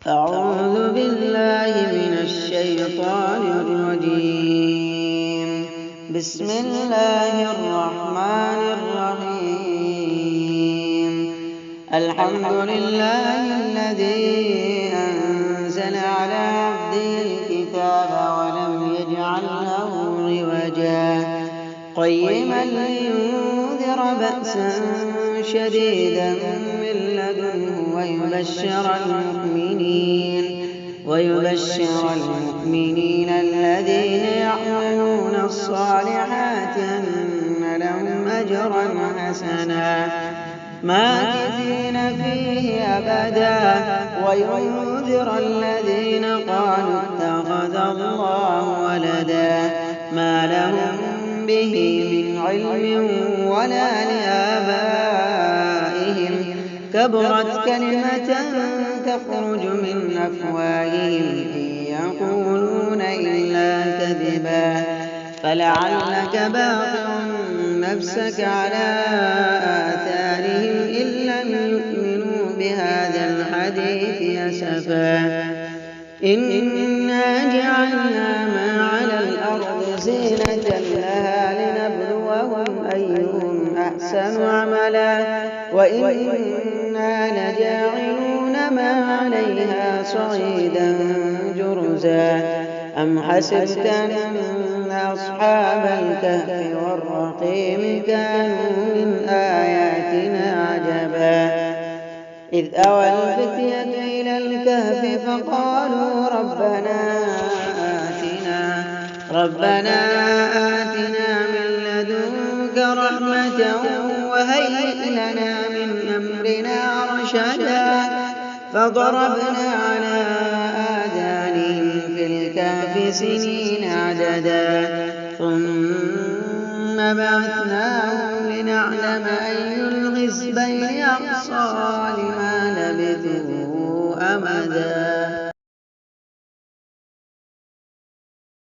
أعوذ بالله من الشيطان الرجيم. بسم الله الرحمن الرحيم. الحمد لله الذي أنزل على عبده الكتاب ولم يجعل له عوجا قيما لينذر بأسا شديدا من لدنه ويبشر المؤمنين الذين يعملون الصالحات أن لهم أجرا حسنا ماكثين فيه أبدا وينذر الذين قالوا اتخذ الله ولدا ما لهم به من علم ولا لآبائهم كبرت كلمة تخرج من أفواههم إن يقولون إلا كذبا فلعلك باخع نفسك على آثارهم إن لم يؤمنوا بهذا الحديث أسفا إنا جعلنا ما على الأرض زينة لها لنبلوهم أيهم أحسن عملا وإنا لجاعلون ما عليها صعيدا جرزا أم حسبت أن أصحاب الكهف والرقيم كانوا من آياتنا عجبا إذ أوى الفتية إلى الكهف فقالوا ربنا آتنا من لدنك رحمة وهيئ لنا من أمرنا رشدا فضربنا على آذانهم في الكهف سنين عددا ثم بعثناهم لنعلم أي الحزبين أحصى لما لبثوا أمدا.